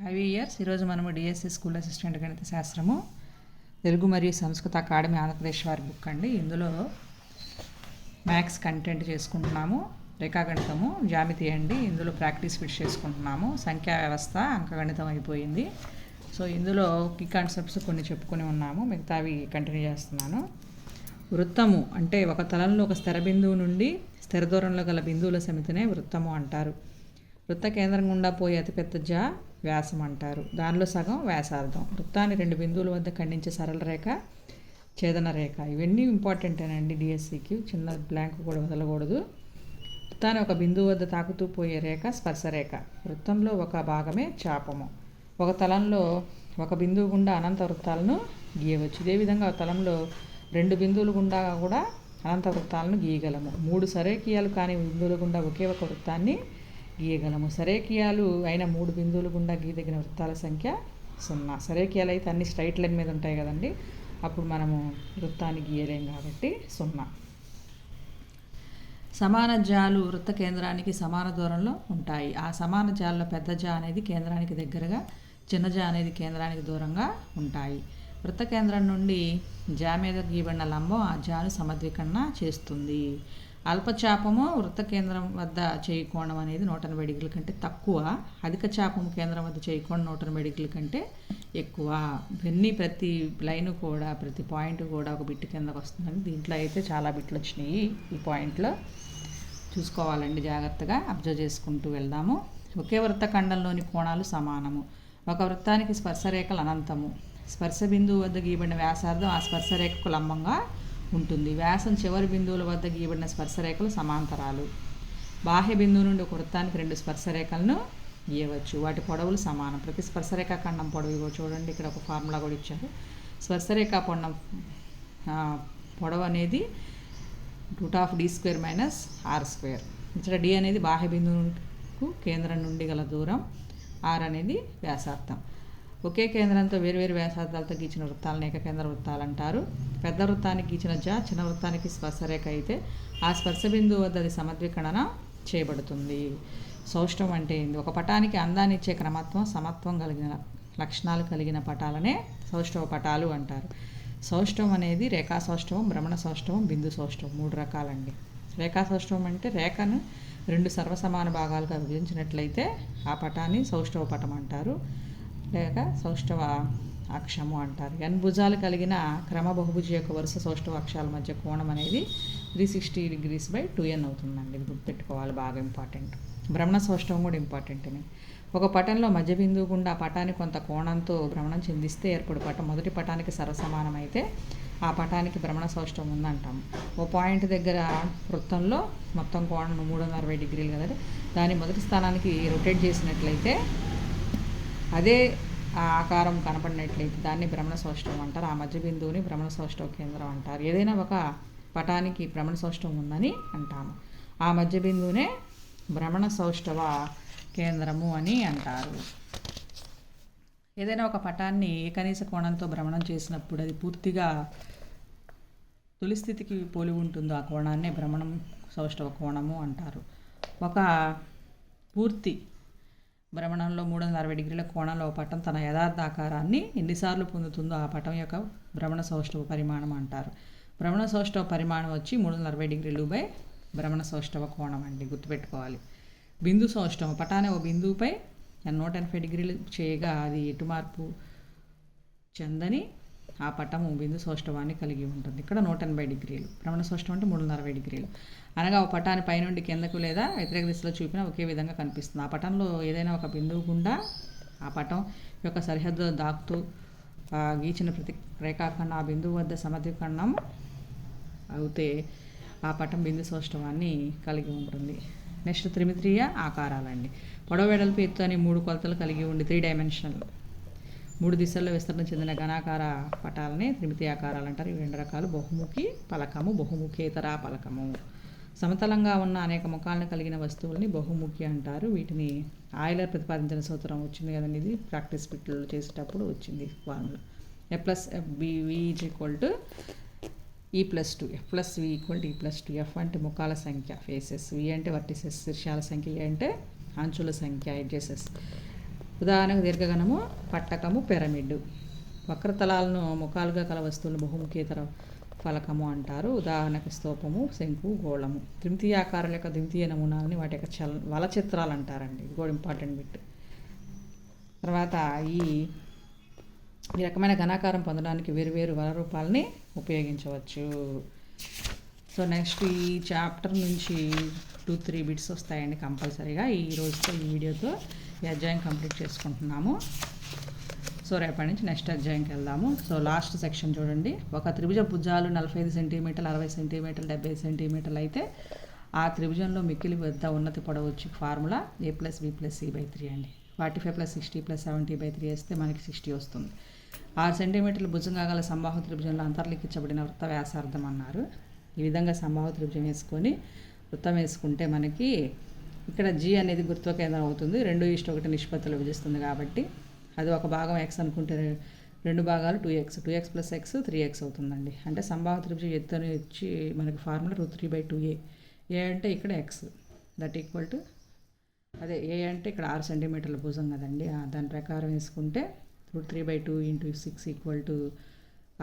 5 years. ఈరోజు మనము DSC school assistant గణిత శాస్త్రము తెలుగు మరియు సంస్కృత అకాడమీ ఆంధ్రప్రదేశ్ వారి బుక్ అండి. ఇందులో మ్యాథ్స్ కంటెంట్ చేసుకుంటున్నాము, రేఖాగణితము, జామితి అండి. ఇందులో ప్రాక్టీస్ ఫిట్ చేసుకుంటున్నాము. సంఖ్యా వ్యవస్థ, అంకగణితం అయిపోయింది. సో ఇందులో కీ కాన్సెప్ట్స్ కొన్ని చెప్పుకొని ఉన్నాము, మిగతావి కంటిన్యూ చేస్తున్నాను. వృత్తము అంటే ఒక తలంలో ఒక స్థిర బిందువు నుండి స్థిర దూరంలో గల బిందువుల సమితినే వృత్తము అంటారు. వృత్త కేంద్రం గుండా పోయే అతిపెద్ద జా వ్యాసం అంటారు. దానిలో సగం వ్యాసార్థం. వృత్తాన్ని 2 బిందువుల వద్ద ఖండించే సరళ రేఖ ఛేదన రేఖ. ఇవన్నీ ఇంపార్టెంటేనండి డిఎస్సికి, చిన్న బ్లాంక్ కూడా వదలకూడదు. వృత్తాన్ని ఒక బిందువు వద్ద తాకుతూ పోయే రేఖ స్పర్శరేఖ. వృత్తంలో ఒక భాగమే చాపము. ఒక తలంలో ఒక బిందువు గుండా అనంత వృత్తాలను గీయవచ్చు. ఇదేవిధంగా ఒక తలంలో 2 బిందువుల గుండా కూడా అనంత వృత్తాలను గీయగలము. 3 సరేఖీయాలు కాని బిందువుల గుండా ఒకే ఒక వృత్తాన్ని గీయగలము. సరేఖీయాలు అయిన 3 బిందువులు గుండా గీదగిన వృత్తాల సంఖ్య 0. సరేఖీయాలు అయితే అన్ని స్ట్రైట్ లైన్ మీద ఉంటాయి కదండి, అప్పుడు మనము వృత్తాన్ని గీయలేం కాబట్టి 0. సమాన జాలు వృత్త కేంద్రానికి సమాన దూరంలో ఉంటాయి. ఆ సమాన జాలలో పెద్ద జా అనేది కేంద్రానికి దగ్గరగా, చిన్న జా అనేది కేంద్రానికి దూరంగా ఉంటాయి. వృత్త కేంద్రం నుండి జా మీద గీయబడిన లంబం ఆ జాను సమద్వికరణ చేస్తుంది. అల్పచాపము వృత్త కేంద్రం వద్ద చేయి కోణం అనేది 180 డిగ్రీల కంటే తక్కువ. అధిక చాపము కేంద్రం వద్ద చేయి కోణం 180 డిగ్రీల కంటే ఎక్కువ. ఇవన్నీ ప్రతి లైను కూడా, ప్రతి పాయింట్ కూడా ఒక బిట్ కిందకు వస్తుందండి. దీంట్లో అయితే చాలా బిట్లు వచ్చినాయి. ఈ పాయింట్లో చూసుకోవాలండి, జాగ్రత్తగా అబ్జర్వ్ చేసుకుంటూ వెళ్దాము. ఒకే వృత్త ఖండంలోని కోణాలు సమానము. ఒక వృత్తానికి స్పర్శరేఖలు అనంతము. స్పర్శ బిందువు వద్ద గీయబడిన వ్యాసార్థం ఆ స్పర్శరేఖకు లంబంగా ఉంటుంది. వ్యాసం చివరి బిందువుల వద్ద గీయబడిన స్పర్శరేఖలు సమాంతరాలు. బాహ్య బిందువు నుండి ఒక వృత్తానికి 2 స్పర్శరేఖలను గీయవచ్చు. వాటి పొడవులు సమానం. ప్రతి స్పర్శరేఖ ఖండం పొడవు చూడండి, ఇక్కడ ఒక ఫార్ములా కూడా ఇచ్చారు. స్పర్శరేఖ పొడవు అనేది √d² - r². ఇక్కడ d అనేది బాహ్య బిందువుకు కేంద్రం నుండి గల దూరం, r అనేది వ్యాసార్థం. ఒకే కేంద్రంతో వేరువేరు వ్యాసార్థాలతో గీచిన వృత్తాలను ఏకకేంద్ర వృత్తాలు అంటారు. పెద్ద వృత్తానికి గీచిన జా చిన్న వృత్తానికి స్పర్శరేఖ అయితే ఆ స్పర్శ బిందువు వద్ద అది సమద్వికరణ చేయబడుతుంది. సౌష్టవం అంటే ఏంది? ఒక పటానికి అందాన్ని ఇచ్చే క్రమత్వం, సమత్వం కలిగిన లక్షణాలు కలిగిన పటాలనే సౌష్టవ పటాలు అంటారు. సౌష్టవం అనేది రేఖా సౌష్టవం, భ్రమణ సౌష్టవం, బిందు సౌష్టవం, 3 రకాలండి. రేఖా సౌష్టవం అంటే రేఖను 2 సర్వసమాన భాగాలుగా విభజించినట్లయితే ఆ పటాన్ని సౌష్టవ పటం అంటారు, లేక సౌష్టవ అక్షము అంటారు. n భుజాలు కలిగిన క్రమ బహుభుజి యొక్క వరుస సౌష్టవ అక్షాల మధ్య కోణం అనేది 360 degrees / 2n అవుతుందండి. ఇది గుర్తుపెట్టుకోవాలి, బాగా ఇంపార్టెంట్. భ్రమణ సౌష్టవం కూడా ఇంపార్టెంట్నే. ఒక పటంలో మధ్య బిందువు గుండా పటాన్ని కొంత కోణంతో భ్రమణం చెందిస్తే ఏర్పడు పటం మొదటి పటానికి సరసమానమైతే ఆ పటానికి భ్రమణ సౌష్టవం ఉందంటాం. ఓ పాయింట్ దగ్గర వృత్తంలో మొత్తం కోణం 360 డిగ్రీలు కదండి, దాన్ని మొదటి స్థానానికి రొటేట్ చేసినట్లయితే అదే ఆ ఆకారం కనపడినట్లయితే దాన్ని భ్రమణ సౌష్టవం అంటారు. ఆ మధ్య బిందువుని భ్రమణ సౌష్టవ కేంద్రం అంటారు. ఏదైనా ఒక పటానికి భ్రమణ సౌష్టవం ఉందని అంటాము. ఆ మధ్య బిందువునే భ్రమణ సౌష్టవ కేంద్రము అని అంటారు. ఏదైనా ఒక పటాన్ని ఏకనీస కోణంతో భ్రమణం చేసినప్పుడు అది పూర్తిగా తొలి స్థితికి పోలి ఉంటుందో ఆ కోణాన్నే భ్రమణం సౌష్టవ కోణము అంటారు. ఒక పూర్తి భ్రమణంలో 360 డిగ్రీల కోణంలో పటం తన యథార్థ ఆకారాన్ని ఎన్నిసార్లు పొందుతుందో ఆ పటం యొక్క భ్రమణ సౌష్టవ పరిమాణం అంటారు. భ్రమణ సౌష్టవ పరిమాణం వచ్చి 360 డిగ్రీలు / భ్రమణ సౌష్టవ కోణం అండి, గుర్తుపెట్టుకోవాలి. బిందు సౌష్టవం పటాన్ని ఓ బిందువుపై 180 డిగ్రీలు చేయగా అది ఎటు మార్పు చెందని ఆ పటము బిందు సౌష్టవాన్ని కలిగి ఉంటుంది. ఇక్కడ 180 డిగ్రీలు. భ్రమణ సౌష్టవం అంటే 360 డిగ్రీలు అనగా ఒక పటాన్ని పైనుండి కిందకు లేదా వ్యతిరేక దిశలో చూపినా ఒకే విధంగా కనిపిస్తుంది. ఆ పటంలో ఏదైనా ఒక బిందువు గుండా ఆ పటం యొక్క సరిహద్దు దాకుతూ గీచిన ప్రతి రేఖాఖండం ఆ బిందువు వద్ద సమద్వికరణం అవుతే ఆ పటం బిందు సౌష్టవాన్ని కలిగి ఉంటుంది. నెక్స్ట్ త్రిమితీయ ఆకారాలండి. పొడవు వెడల్పు ఎత్తు అని 3 కొలతలు కలిగి ఉండి 3 డైమెన్షనల్ 3 దిశల్లో విస్తరణ చెందిన ఘనాకార పటాలని త్రిమితీయ ఆకారాలు అంటారు. ఇవి 2 రకాలు: బహుముఖి పలకము, బహుముఖేతర పలకము. సమతలంగా ఉన్న అనేక ముఖాలను కలిగిన వస్తువుల్ని బహుముఖి అంటారు. వీటిని ఆయిలర్ ప్రతిపాదించిన సూత్రం వచ్చింది కదండి, ఇది ప్రాక్టీస్ బిట్లు చేసేటప్పుడు వచ్చింది formula. f+b=v e+2, f+v=e+2. f అంటే ముఖాల సంఖ్య ఫేసెస్, v అంటే వర్టిసెస్ శీర్షాల సంఖ్య, e అంటే అంచుల సంఖ్య ఎడ్జెసెస్. ఉదాహరణకు దీర్ఘగణము, పట్టకము, పిరమిడ్. వక్రతలాలను ముఖాలుగా కల వస్తువులను బహుముఖేతర ఫలకము అంటారు. ఉదాహరణకు స్తూపము, శంకు, గోళము. ద్వితీయ ఆకారాల యొక్క ద్వితీయ నమూనాలని వాటి యొక్క వల చిత్రాలు అంటారండి. ఇది కూడా ఇంపార్టెంట్ బిట్. తర్వాత ఈ రకమైన ఘనాకారం పొందడానికి వేరువేరు వల రూపాలని ఉపయోగించవచ్చు. సో నెక్స్ట్ ఈ చాప్టర్ నుంచి 2-3 బిట్స్ వస్తాయండి కంపల్సరీగా. ఈ రోజుతో ఈ వీడియోతో ఈ అధ్యాయం కంప్లీట్ చేసుకుంటున్నాము. సో రేపటి నుంచి నెక్స్ట్ అధ్యాయంకి వెళ్దాము. సో లాస్ట్ సెక్షన్ చూడండి. ఒక త్రిభుజ భుజాలు 45 సెంటీమీటర్లు, 60 సెంటీమీటర్లు, 70 సెంటీమీటర్లు అయితే ఆ త్రిభుజంలో మిక్కిలి వద్ద ఉన్నతి పొడవు వచ్చి ఫార్ములా a+b+c/3 అండి. 45 + 60 + 70/3 వేస్తే మనకి 60 వస్తుంది. 6 సెంటీమీటర్ల భుజంగా గల సంబాహు త్రిభుజంలో అంతర్లిఖించబడిన వృత్త వ్యాసార్థం అన్నారు. ఈ విధంగా సంబాహు త్రిభుజం వేసుకొని వృత్తం వేసుకుంటే మనకి ఇక్కడ G అనేది గురుత్వ కేంద్రం అవుతుంది. 2:1 నిష్పత్తిలో విభజిస్తుంది కాబట్టి అది ఒక భాగం x అనుకుంటే 2 భాగాలు 2x + x 3x అవుతుందండి. అంటే సంబాహు త్రిభుజం ఎత్తు అని వచ్చి మనకి ఫార్ములా √3/2a. ఏ అంటే ఇక్కడ x దట్ ఈక్వల్ టు అదే ఏ అంటే ఇక్కడ 6 సెంటీమీటర్ల భుజం కదండి. దాని ప్రకారం వేసుకుంటే √3/2 × 6 =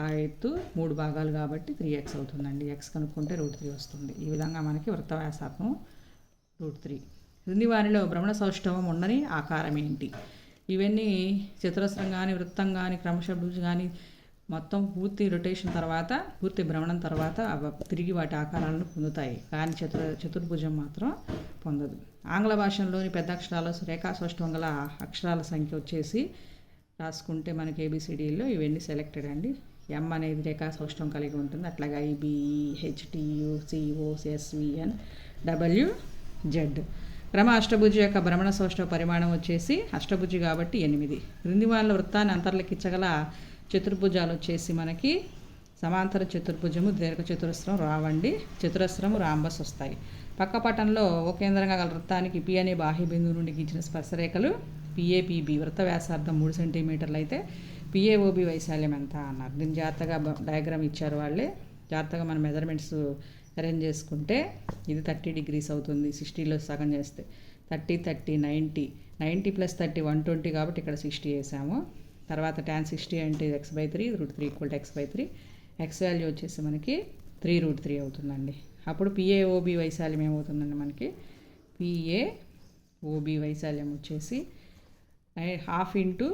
ఆ ఎత్తు 3 భాగాలు కాబట్టి 3x అవుతుందండి. x కనుక్కుంటే √3 వస్తుంది. ఈ విధంగా మనకి వృత్త వ్యాసార్థం √3. క్రింది వారిలో భ్రమణ సౌష్ఠవం ఉండని ఆకారం ఏంటి? ఇవన్నీ చతురస్రం కానీ, వృత్తం కానీ, క్రమశబ్దం కానీ మొత్తం పూర్తి రొటేషన్ తర్వాత, పూర్తి భ్రమణం తర్వాత తిరిగి వాటి ఆకారాలను పొందుతాయి. కానీ చతుర్భుజం మాత్రం పొందదు. ఆంగ్ల భాషలోని పెద్ద అక్షరాలు రేఖా సౌష్ఠవం గల అక్షరాల సంఖ్య వచ్చేసి రాసుకుంటే మనకి ABCDలో ఇవన్నీ సెలెక్టెడ్ అండి. M అనేది రేఖా సౌష్ఠవం కలిగి ఉంటుంది. అట్లాగే IBEHTUCOSVNWZ. క్రమ అష్టభుజి యొక్క భ్రమణ సౌష్ఠవ పరిమాణం వచ్చేసి అష్టభుజి కాబట్టి 8. క్రింది వాళ్ళ వృత్తాన్ని అంతర్లిఖించగల చతుర్భుజాలు వచ్చేసి మనకి సమాంతర చతుర్భుజము, దీర్ఘ చతురస్రం రావండి, చతురస్రము, రాంబస్ వస్తాయి. పక్క పటంలో ఓ కేంద్రంగా గల వృత్తానికి P అనే బాహ్య బిందువు నుండి గీచిన స్పర్శరేఖలు PAPB. వృత్త వ్యాసార్థం 3 సెంటీమీటర్లు అయితే PAOB వైశాల్యం ఎంత అన్నారు. దీన్ని జాగ్రత్తగా డయాగ్రామ్ ఇచ్చారు వాళ్ళే. జాగ్రత్తగా మన మెజర్మెంట్స్ అరేంజ్ చేసుకుంటే ఇది 30 degrees అవుతుంది. 60లో సగం చేస్తే 30, 30, 90, 90 + 30 120 కాబట్టి ఇక్కడ 60 వేసాము. తర్వాత tan 60 అంటే x/3, √3 = x/3. x వాల్యూ వచ్చేసి మనకి 3√3 అవుతుందండి. అప్పుడు PAOB వైశాల్యం ఏమవుతుందండి మనకి? PAOB వైశాల్యం వచ్చేసి 1/2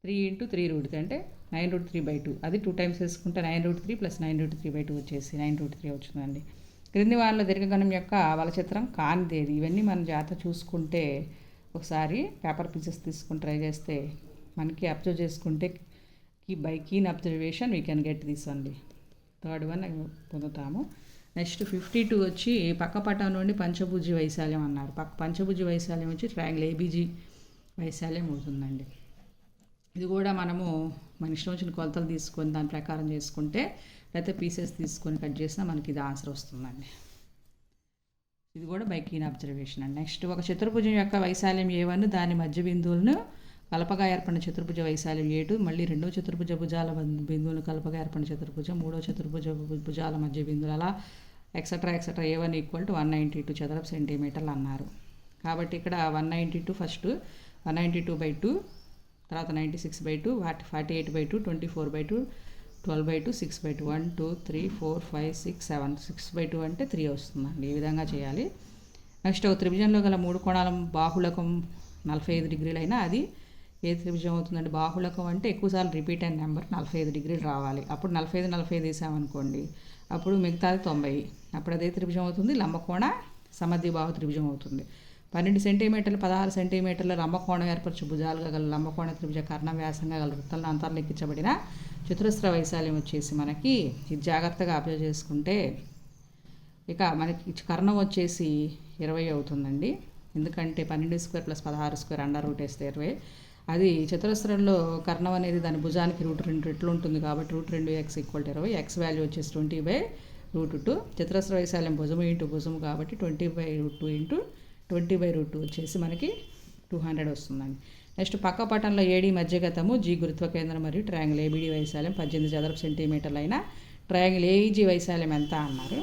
× 3 × 3√3 అంటే 9√3/2. అది 2 times వేసుకుంటే 9√3 + 9√3/2 వచ్చేసి 9√3 అవుతుందండి. క్రింది వారిలో దీర్ఘగణం యొక్క వలచిత్రం కానిదేది? ఇవన్నీ మనం జాగ్రత్త చూసుకుంటే ఒకసారి పేపర్ పీసెస్ తీసుకుని ట్రై చేస్తే మనకి అబ్జర్వ్ చేసుకుంటే by keen observation we can get this అండి. థర్డ్ వన్ పొందుతాము. నెక్స్ట్ 52 వచ్చి పక్క పటం నుండి పంచభుజి వైశాల్యం అన్నారు. పంచభుజి వైశాల్యం వచ్చి ట్రయాంగిల్ ABG వైశాల్యం అవుతుందండి. ఇది కూడా మనము మన ఇష్టం వచ్చిన కొలతలు తీసుకొని దాని ప్రకారం చేసుకుంటే, లేకపోతే పీసెస్ తీసుకొని కట్ చేసినా మనకి ఇది ఆన్సర్ వస్తుందండి. ఇది కూడా బై కీన్ అబ్జర్వేషన్ అండి. నెక్స్ట్ ఒక చతుర్భుజం యొక్క వైశాల్యం A1, దాని మధ్య బిందువులను కలపగా ఏర్పడిన చతుర్భుజ వైశాల్యం A2, మళ్ళీ రెండో చతుర్భుజ భుజాల బిందువులను కలపగా ఏర్పడిన చతుర్భుజం, మూడో చతుర్భుజ భుజాల మధ్య బిందువులు, అలా ఎక్సెట్రా A1 = 192 చదరపు సెంటీమీటర్లు అన్నారు. కాబట్టి ఇక్కడ 192 ఫస్ట్ 192/2, తర్వాత 96/2, 48/2, 24/2, 12/2, 6/2, 1 2 3 4 5 6 7 6/2 అంటే 3 వస్తుందండి. ఈ విధంగా చేయాలి. నెక్స్ట్ ఒక త్రిభుజంలో గల 3 కోణాల బాహుళకం 45 degrees అయినా అది ఏ త్రిభుజం అవుతుందండి? బాహుళకం అంటే ఎక్కువసార్లు రిపీట్ అయిన నెంబర్ 45 degrees రావాలి. అప్పుడు 45 45 వేసామనుకోండి, అప్పుడు మిగతాది 90. అప్పుడు అదే త్రిభుజం అవుతుంది. లంబకోణ సమద్విబాహు త్రిభుజం అవుతుంది. 12 సెంటీమీటర్లు 16 సెంటీమీటర్ల లంబకోణం ఏర్పరచు భుజాలుగా గల లంబకోణ త్రిభుజ కర్ణ వ్యాసంగా గల వృత్తంలో అంతర్లిఖించబడిన చతురస్ర వైశాల్యం వచ్చేసి మనకి ఇది జాగ్రత్తగా అబ్జర్వ్ చేసుకుంటే ఇక మనకి కర్ణం వచ్చేసి 20 అవుతుందండి. ఎందుకంటే 12² + 16² అండర్ రూట్ వేస్తే 20. అది చతురస్రంలో కర్ణం అనేది దాని భుజానికి √2 రెట్లు ఉంటుంది కాబట్టి √2x = 20. x వాల్యూ వచ్చేసి 20/√2. చతురస్ర వైశాల్యం భుజము ఇంటూ భుజము కాబట్టి 20/√2 × 20/√2 వచ్చేసి మనకి 200 వస్తుందండి. నెక్స్ట్ పక్క పటంలో AD మధ్యగతము, G గురుత్వ కేంద్రం మరియు ట్రయాంగిల్ ABD వైశాల్యం 18 చదరపు సెంటీమీటర్లు అయిన ట్రయాంగిల్ AEG వైశాల్యం ఎంత అన్నారు.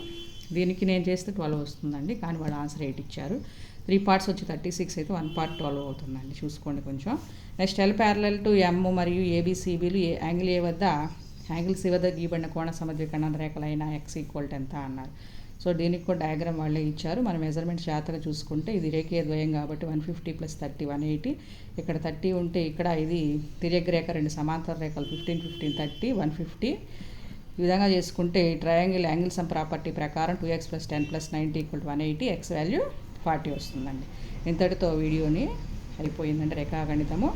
దీనికి నేను చేస్తే 12 వస్తుందండి, కానీ వాళ్ళు ఆన్సర్ 8 ఇచ్చారు. 3 పార్ట్స్ వచ్చి 36 అయితే 1 పార్ట్ 12 అవుతుందండి, చూసుకోండి కొంచెం. నెక్స్ట్ ఎల్ ప్యారలల్ టు ఎమ్ మరియు ఏబిసిబిలు యాంగిల్ ఏ వద్ద యాంగిల్ సి వద్ద గీయబడిన కోణ సమద్వికరణ రేఖలైన ఎక్స్ ఈక్వల్ టు ఎంత అన్నారు. సో దీనికి కూడా డయాగ్రామ్ వాళ్ళే ఇచ్చారు. మన మెజర్మెంట్స్ జాగ్రత్తగా చూసుకుంటే ఇది రేఖీయ ద్వయం కాబట్టి 150 + 30 180. ఇక్కడ 30 ఉంటే ఇక్కడ ఇది తిర్యక్ రేఖ, 2 సమాంతర రేఖలు 15 15 30 150. ఈ విధంగా చేసుకుంటే ట్రయాంగిల్ యాంగిల్ సమ్ ప్రాపర్టీ ప్రకారం 2x + 10 + 90 = 180, ఎక్స్ వాల్యూ 40 వస్తుందండి. ఇంతటితో వీడియోని అయిపోయిందండి రేఖాగణితము.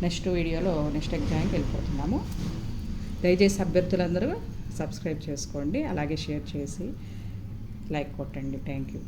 నెక్స్ట్ వీడియోలో నెక్స్ట్ ఎగ్జామ్కి వెళ్ళిపోతున్నాము. దయచేసి అభ్యర్థులందరూ సబ్స్క్రైబ్ చేసుకోండి, అలాగే షేర్ చేసి లైక్ కొట్టండి. Thank you.